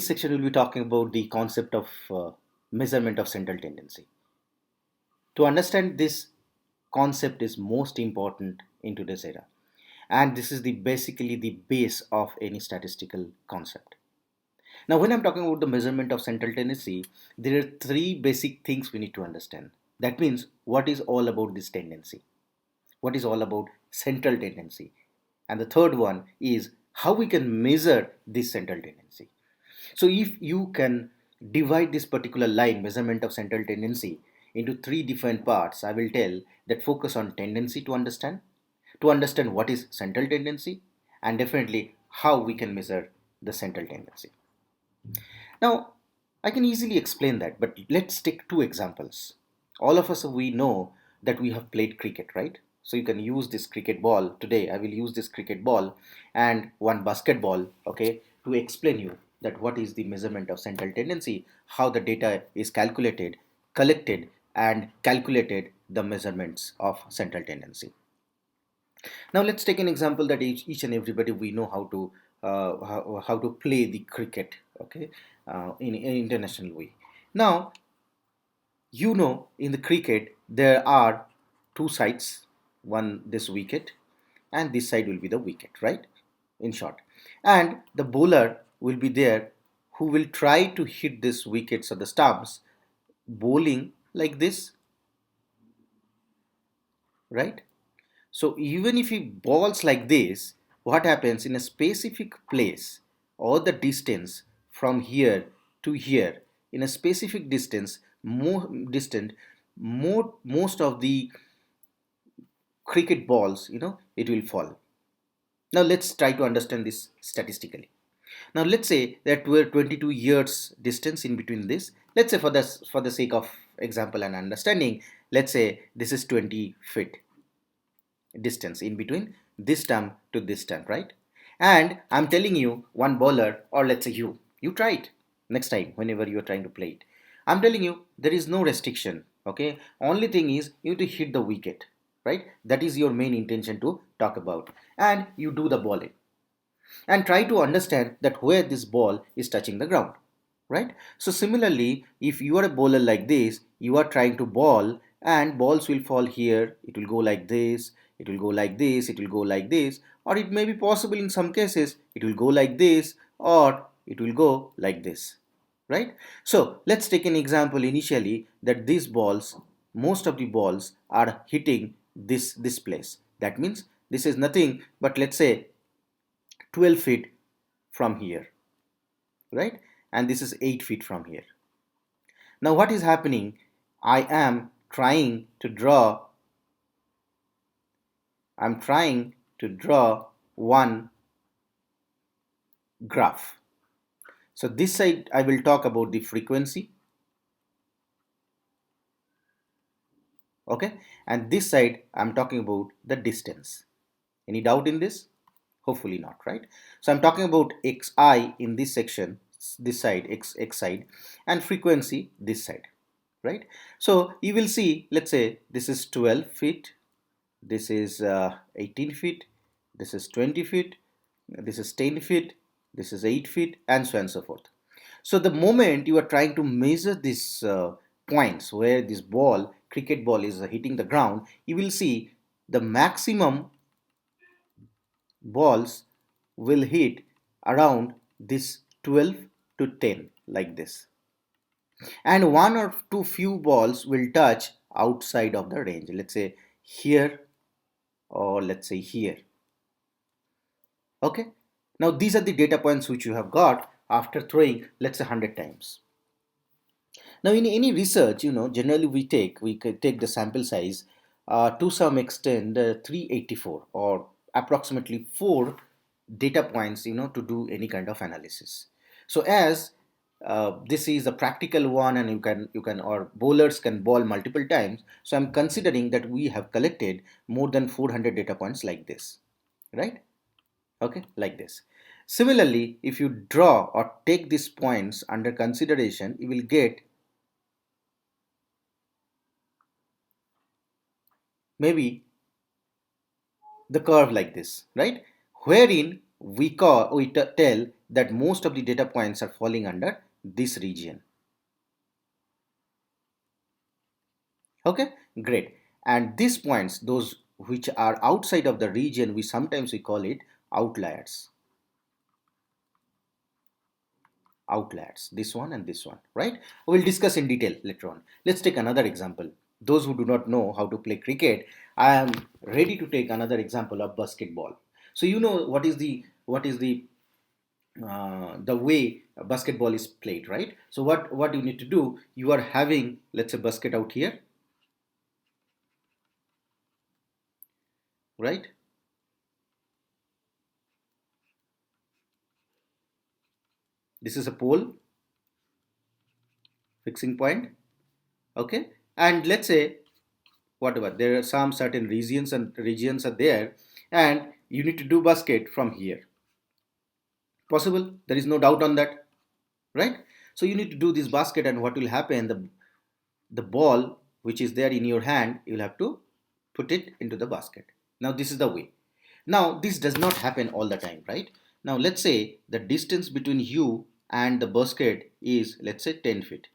this section we'll be talking about the concept of measurement of central tendency. To understand this concept is most important in today's era, and this is the basically the base of any statistical concept. Now, when I'm talking about the measurement of central tendency, there are three basic things we need to understand. That means what is all about this tendency, what is all about central tendency, and the third one is how we can measure this central tendency. So if you can divide this particular line, measurement of central tendency, into three different parts, I will tell that focus on tendency to understand what is central tendency, and definitely how we can measure the central tendency. Now, I can easily explain that, but let's take two examples. All of us, we know that we have played cricket, right? So you can use this cricket ball. Today I will use this cricket ball and one basketball, okay, to explain you that what is the measurement of central tendency, how the data is calculated, collected, and calculated the measurements of central tendency. Now let's take an example that each and everybody we know how to play the cricket, okay, in an international way. Now you know in the cricket there are two sides, one this wicket and this side will be the wicket, right, in short, and the bowler will be there who will try to hit this wickets or the stumps bowling like this, right? So even if he balls like this, what happens in a specific place or the distance from here to here, in a specific distance, more distant, most of the cricket balls, it will fall. Now let's try to understand this statistically. Now let's say that we're 22 years distance in between this. Let's say for the sake of example and understanding, let's say this is 20 feet distance in between this stump to this stump, right? And I'm telling you, one bowler, or let's say you try it next time whenever you're trying to play it. I'm telling you, there is no restriction, okay? Only thing is you have to hit the wicket, right? That is your main intention to talk about. And you do the bowling and try to understand that where this ball is touching the ground, right? So similarly, if you are a bowler like this, you are trying to bowl and balls will fall here, it will go like this, it will go like this, it will go like this, or it may be possible in some cases it will go like this or it will go like this, right? So let's take an example initially that these balls, most of the balls are hitting this place. That means this is nothing but, let's say, 12 feet from here, right? And this is 8 feet from here. Now what is happening? I'm trying to draw one graph. So this side I will talk about the frequency, okay, and this side I'm talking about the distance. Any doubt in this? Hopefully not, right? So I'm talking about xi in this section, this side, x side, and frequency this side, right? So you will see, let's say this is 12 feet, this is 18 feet, this is 20 feet, this is 10 feet, this is 8 feet, and so on and so forth. So the moment you are trying to measure these points where this ball, cricket ball, is hitting the ground, you will see the maximum balls will hit around this 12 to 10 like this, and one or two few balls will touch outside of the range, let's say here or let's say here, okay. Now these are the data points which you have got after throwing, let's say, 100 times. Now in any research, generally we could take the sample size to some extent 384 or approximately 4 data points, to do any kind of analysis. So as this is a practical one and you can or bowlers can bowl multiple times, so I'm considering that we have collected more than 400 data points like this, right? Okay, like this. Similarly, if you draw or take these points under consideration, you will get maybe the curve like this, right? Wherein we tell that most of the data points are falling under this region. Okay, great. And these points, those which are outside of the region, we call it outliers. Outliers, this one and this one, right? We'll discuss in detail later on. Let's take another example. Those who do not know how to play cricket, I am ready to take another example of basketball. So you know what is the way basketball is played, right? So what you need to do, you are having, let's say, basket out here, right? This is a pole, fixing point, okay? And let's say whatever, there are some certain regions are there, and you need to do basket from here. Possible, there is no doubt on that, right? So you need to do this basket, and what will happen, the ball which is there in your hand, you'll have to put it into the basket. Now this is the way. Now this does not happen all the time, right? Now let's say the distance between you and the basket is, let's say, 10 feet,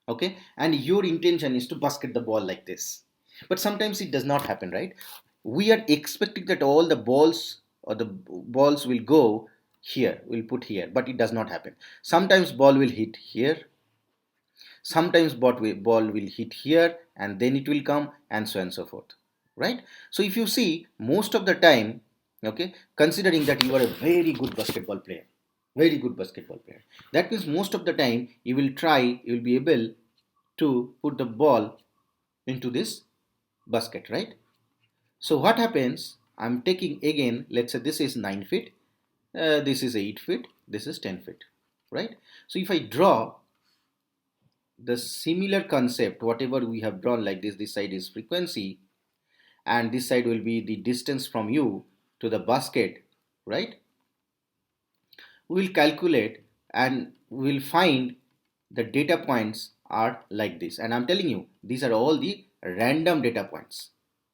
okay? And your intention is to basket the ball like this, but sometimes it does not happen, right? We are expecting that all the balls or the balls will go here, will put here, but it does not happen. Sometimes ball will hit here, sometimes ball will hit here, and then it will come, and so on and so forth, right? So if you see, most of the time, okay, considering that you are a very good basketball player, very good basketball player, that means most of the time you will be able to put the ball into this basket, right? So what happens, I'm taking again, let's say this is 9 feet, this is 8 feet, this is 10 feet, right? So if I draw the similar concept, whatever we have drawn like this side is frequency, and this side will be the distance from you to the basket, right? We will calculate and we will find the data points are like this, and I'm telling you, these are all the random data points,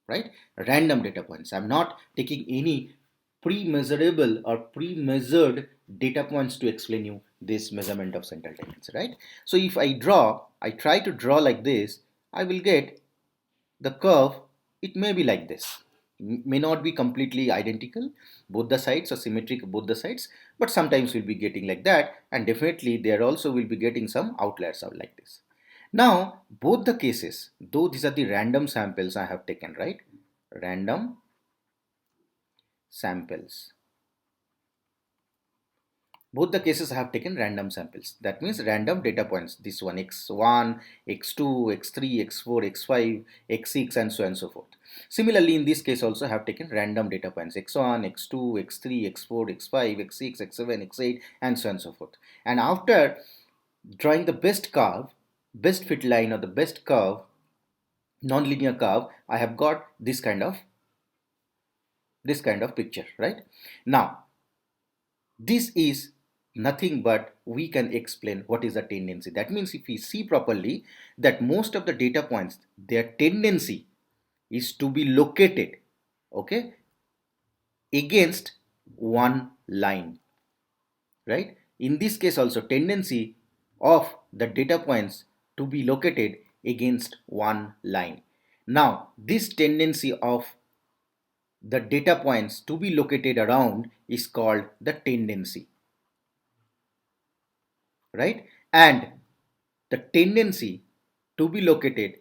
right? Random data points. I'm not taking any pre-measurable or pre-measured data points to explain you this measurement of central tendency, right? So if I try to draw like this, I will get the curve. It may be like this, may not be completely identical, both the sides are symmetric, both the sides, but sometimes we'll be getting like that, and definitely there also will be getting some outliers out like this. Now both the cases, though these are the random samples I have taken, right? Random samples, both the cases I have taken random samples, that means random data points, this one x1, x2, x3, x4, x5, x6, and so on and so forth. Similarly, in this case also I have taken random data points x1, x2, x3, x4, x5, x6, x7, x8, and so on and so forth. And after drawing the best curve, best fit line, or the best curve, non-linear curve, I have got this kind of picture, right? Now this is nothing but we can explain what is the tendency. That means if we see properly, that most of the data points, their tendency is to be located, okay, against one line, right? In this case also, tendency of the data points to be located against one line. Now this tendency of the data points to be located around is called the tendency, right? And the tendency to be located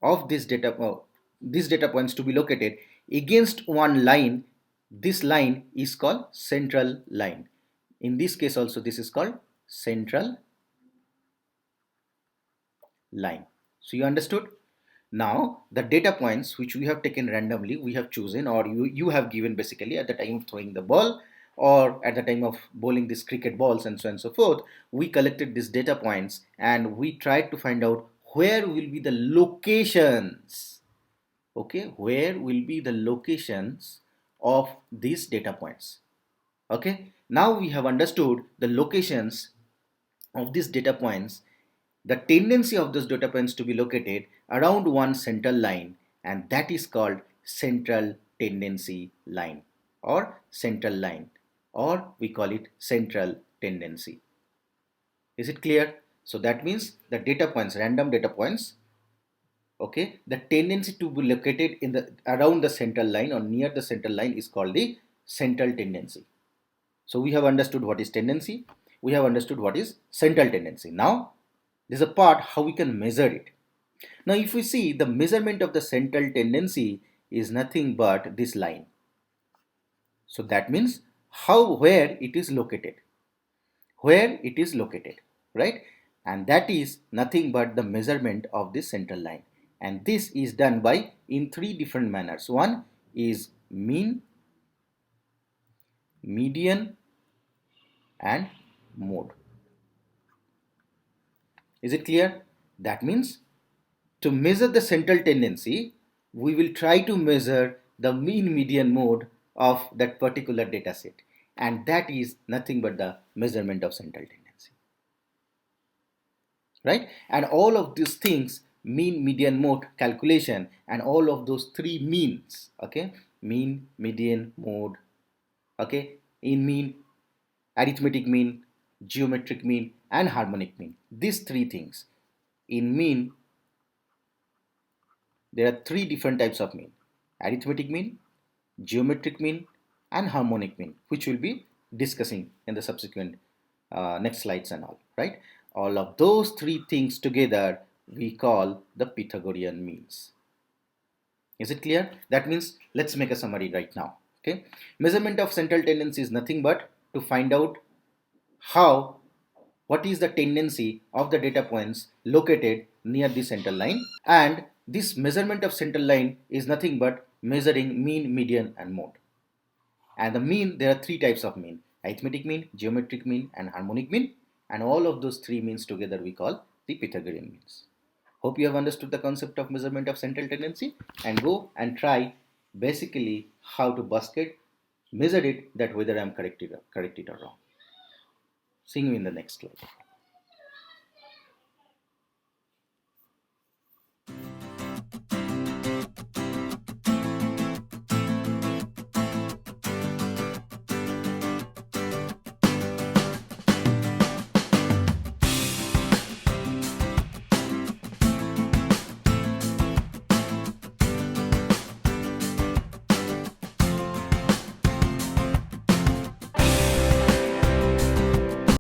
of these data points to be located against one line, this line is called central line. In this case also, this is called central line. So you understood? Now the data points which we have taken randomly, we have chosen, or you have given basically at the time of throwing the ball, or at the time of bowling these cricket balls, and so on and so forth, we collected these data points and we tried to find out where will be the locations, okay, where will be the locations of these data points. Okay, now we have understood the locations of these data points, the tendency of those data points to be located around one central line, and that is called central tendency line or central line. or we call it central tendency. Is it clear? So that means the data points, random data points, okay, the tendency to be located in the around the central line or near the central line is called the central tendency. So we have understood what is tendency, we have understood what is central tendency. Now there's a part how we can measure it. Now if we see, the measurement of the central tendency is nothing but this line. So that means where it is located, right? And that is nothing but the measurement of this central line. And this is done by in three different manners. One is mean, median, and mode. Is it clear? That means to measure the central tendency, we will try to measure the mean, median, mode of that particular data set. And that is nothing but the measurement of central tendency. Right? And all of these things, mean, median, mode calculation, and all of those three means, okay, mean, median, mode, okay, in mean, arithmetic mean, geometric mean, and harmonic mean, these three things. In mean, there are three different types of mean: arithmetic mean, geometric mean, and harmonic mean, which we'll be discussing in the subsequent next slides and all, right? All of those three things together we call the Pythagorean means. Is it clear? That means let's make a summary right now. Okay, measurement of central tendency is nothing but to find out how, what is the tendency of the data points located near the central line, and this measurement of central line is nothing but measuring mean, median, and mode. And the mean, there are three types of mean: arithmetic mean, geometric mean, and harmonic mean. And all of those three means together we call the Pythagorean means. Hope you have understood the concept of measurement of central tendency, and go and try basically how to basket, measure it, that whether I am correct it or wrong. Seeing you in the next slide.